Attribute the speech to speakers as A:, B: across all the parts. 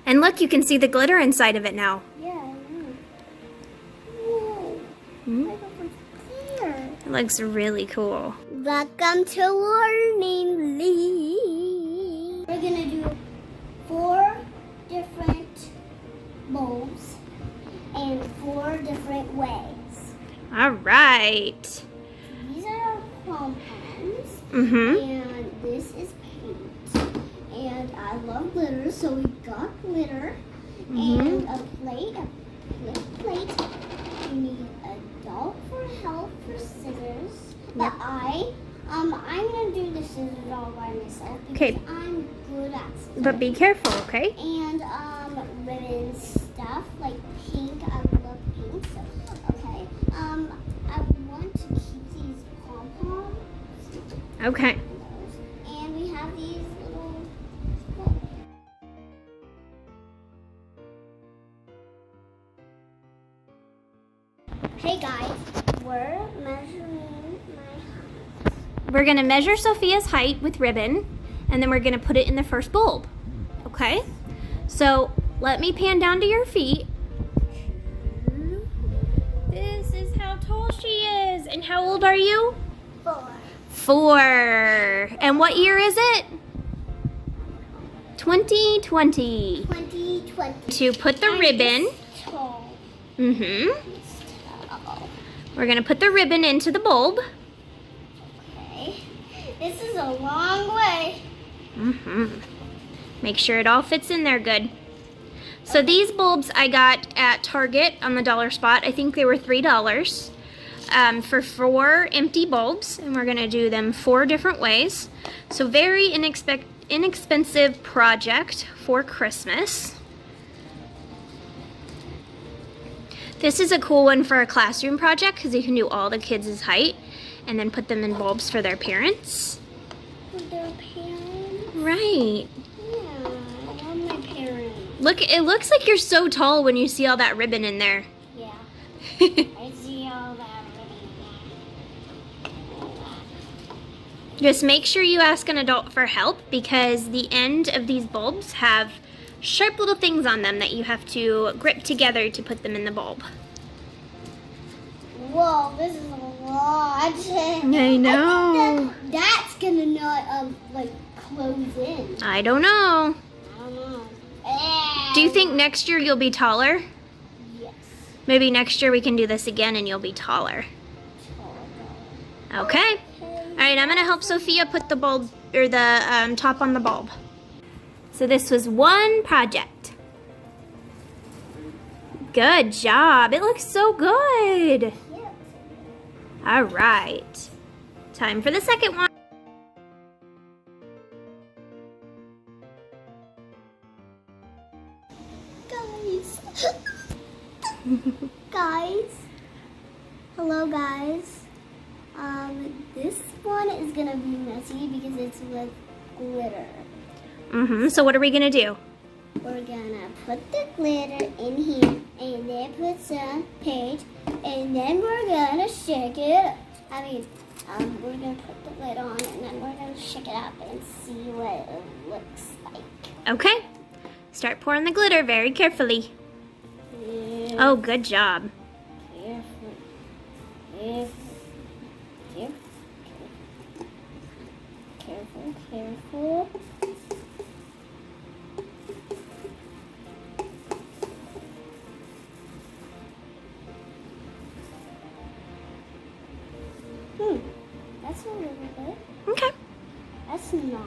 A: And look, you can see the glitter inside of it now.
B: Yeah, I know. Whoa.
A: Hmm?
B: There.
A: It looks really cool.
B: Welcome to Learning League. We're gonna do 4 different bulbs in 4 different ways.
A: All right.
B: These are pom-poms,
A: Mm-hmm.
B: and this is paint. And I love glitter, so we got glitter and a plate, plate. You need a doll for help for scissors. But I'm gonna do the scissors all by myself because
A: Okay.
B: I'm good at scissors.
A: But be careful, okay?
B: And ribbon stuff like pink. I love pink. So okay. I want to keep these pom poms.
A: Okay.
B: And we have these little. Hey guys, we're measuring my height.
A: We're gonna measure Sophia's height with ribbon, and then we're gonna put it in the first bulb, okay? So let me pan down to your feet. This is how tall she is. And how old are you?
B: 4.
A: 4. And what year is it? 2020.
B: 2020.
A: To put the ribbon.
B: Tall.
A: Mm-hmm.
B: Tall.
A: We're gonna put the ribbon into the bulb.
B: Okay. This is a long way.
A: Mm-hmm. Make sure it all fits in there good. So these bulbs I got at Target on the dollar spot. I think they were $3 for 4 empty bulbs, and we're gonna do them 4 different ways. So very inexpensive project for Christmas. This is a cool one for a classroom project because you can do all the kids' height and then put them in bulbs for their parents.
B: For their parents?
A: Right.
B: Yeah, I love my parents.
A: Look, it looks like you're so tall when you see all that ribbon in there.
B: Yeah. I see all that ribbon.
A: Just make sure you ask an adult for help because the end of these bulbs have sharp little things on them that you have to grip together to put them in the bulb.
B: Whoa, this is a lot.
A: I know.
B: That's gonna not like close in.
A: I don't know.
B: I don't know.
A: Do you think next year you'll be taller?
B: Yes.
A: Maybe next year we can do this again and you'll be taller. Okay. All right, I'm gonna help Sophia put the bulb or the top on the bulb. So this was one project. Good job. It looks so good.
B: Yep.
A: All right. Time for the second one.
B: Guys. Guys. Hello, guys. This one is gonna be messy because it's with glitter.
A: So what are we gonna do?
B: We're gonna put the glitter in here and then put some paint and then we're gonna shake it. We're gonna put the lid on and then we're gonna shake it up and see what it looks like.
A: Okay. Start pouring the glitter very carefully.
B: Yeah.
A: Oh, good job.
B: Careful. That's a little bit.
A: Okay.
B: That's not.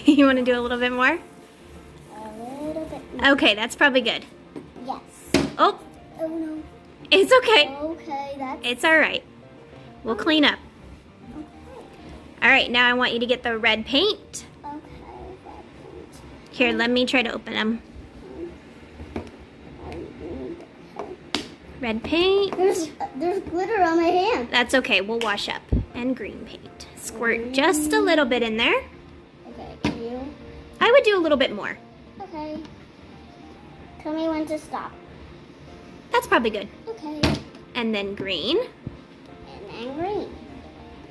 A: You want to do a little bit more?
B: A little bit more.
A: Okay, that's probably good.
B: Yes.
A: Oh,
B: Oh no.
A: it's okay.
B: Okay, that's
A: It's all right. We'll clean up.
B: okay.
A: All right, now I want you to get the red paint.
B: Okay.
A: Here, let me try to open them. Red paint.
B: There's glitter on my hand.
A: That's okay, we'll wash up. And green paint. Squirt just a little bit in there.
B: Okay, can you?
A: I would do a little bit more.
B: Okay. Tell me when to stop.
A: That's probably good.
B: Okay.
A: And then green.
B: And then green.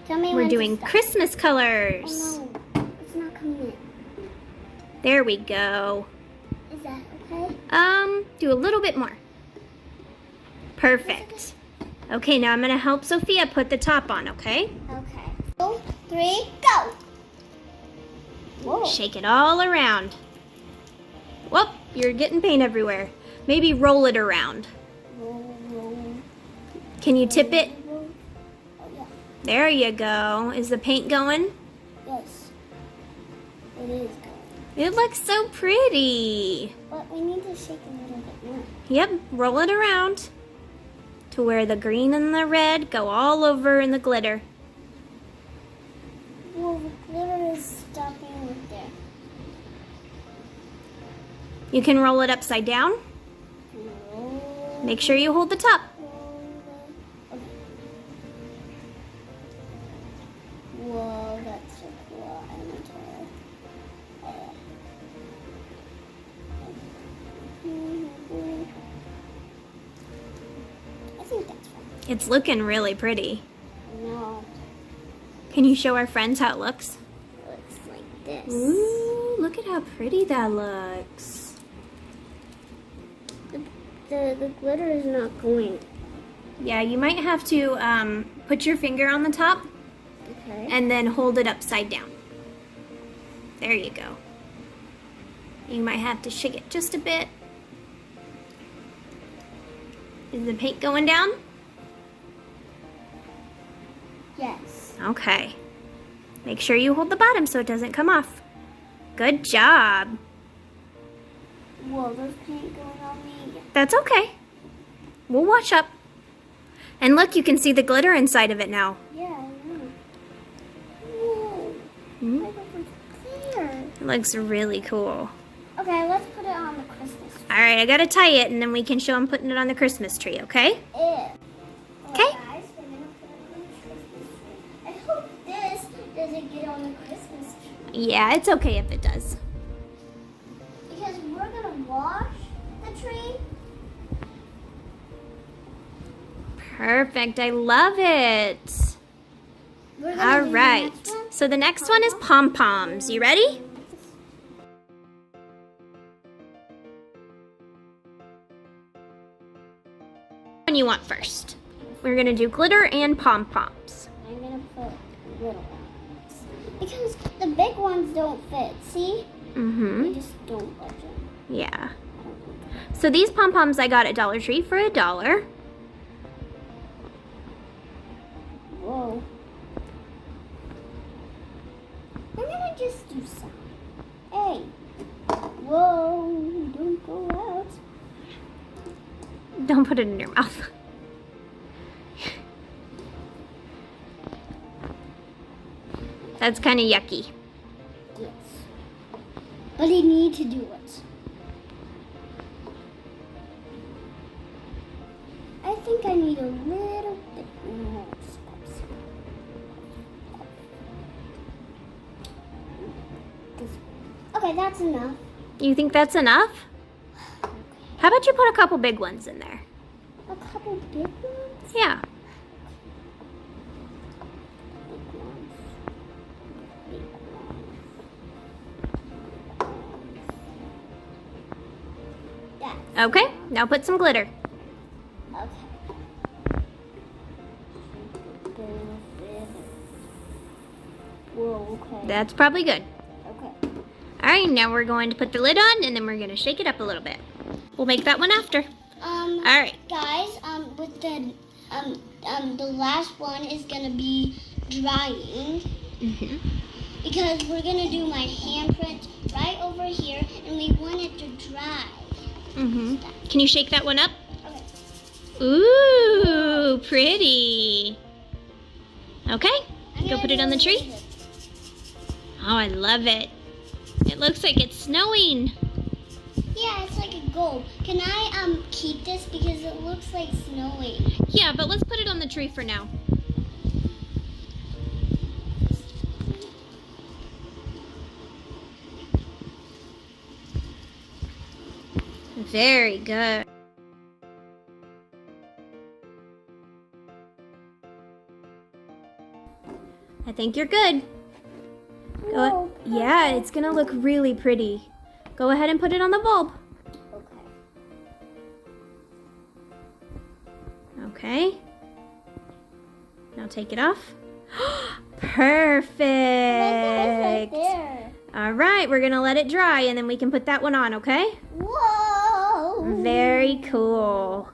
B: Tell me
A: We're
B: when
A: doing
B: to stop.
A: Christmas colors.
B: Oh no, it's not coming in.
A: There we go.
B: Is that okay?
A: Do a little bit more. Perfect. Okay, now I'm gonna help Sophia put the top on, okay?
B: Okay. 2, 3, go! Whoa.
A: Shake it all around. Whoop, you're getting paint everywhere. Maybe roll it around.
B: Roll, roll.
A: Can you tip it?
B: Roll. Oh, yeah.
A: There you go. Is the paint going?
B: Yes. It is going.
A: It looks so pretty.
B: But we need to shake a little bit more.
A: Yep, roll it around to where the green and the red go all over in the glitter.
B: Well, the glitter is stopping right there.
A: You can roll it upside down.
B: Roll,
A: Make sure you hold the top.
B: roll. Okay. Whoa, that's so cool. I want to. I think that's fine.
A: It's looking really pretty.
B: No,
A: Can you show our friends how it looks?
B: it looks like this.
A: Ooh, look at how pretty that looks.
B: The glitter is not going.
A: Yeah, you might have to put your finger on the top
B: Okay.
A: and then hold it upside down. There you go. You might have to shake it just a bit. Is the paint going down?
B: Yes.
A: Okay. Make sure you hold the bottom so it doesn't come off. Good job.
B: Whoa, there's paint going on me.
A: That's okay. We'll wash up. And look, you can see the glitter inside of it now.
B: Yeah, I know. Whoa.
A: Hmm?
B: My looks clear.
A: It looks really cool.
B: Okay, let's put it on the Christmas tree.
A: All right, I gotta tie it and then we can show them putting it on the Christmas tree, okay?
B: Okay.
A: Okay.
B: Guys, we're gonna put it on the Christmas tree. I hope this doesn't get on the Christmas tree
A: Yeah, it's okay if it does.
B: because we're gonna wash the tree.
A: Perfect, I love it.
B: We're gonna
A: All
B: do the
A: right,
B: next one.
A: so the next one is pom-poms. You ready? What do you want first? We're gonna do glitter and pom-poms.
B: I'm gonna put little ones because the big ones don't fit. See?
A: Mm-hmm.
B: They just don't budge them.
A: Yeah. So these pom-poms I got at Dollar Tree for $1.
B: Whoa. I'm gonna just do some. Hey. Whoa, don't go out.
A: Don't put it in your mouth. That's kind of yucky.
B: Yes. But I need to do it. I think I need a little bit more spice. Okay, that's enough.
A: You think that's enough? How about you put a couple big ones in there?
B: A couple big ones?
A: Yeah.
B: Big ones. Big ones. That's
A: Okay, now put some glitter.
B: okay. Whoa, okay.
A: That's probably good.
B: Okay.
A: All right, now we're going to put the lid on and then we're going to shake it up a little bit. We'll make that one after. All right.
B: Guys, with the last one is gonna be drying
A: Mm-hmm.
B: because we're gonna do my handprint right over here, and we want it to dry.
A: Mm-hmm. Can you shake that one up?
B: Okay.
A: Ooh, pretty. Okay,
B: I'm
A: go
B: gonna
A: put it
B: do
A: on the
B: a
A: tree.
B: little bit.
A: Oh, I love it. It looks like it's snowing.
B: Yeah, it's like a gold. Can I keep this because it looks like snowing?
A: Yeah, but let's put it on the tree for now. Very good. I think you're good.
B: Whoa,
A: Yeah, it's gonna look really pretty. Go ahead and put it on the bulb. Okay. Now take it off. Perfect.
B: Right there.
A: All right, we're gonna let it dry and then we can put that one on, okay?
B: Whoa.
A: Very cool.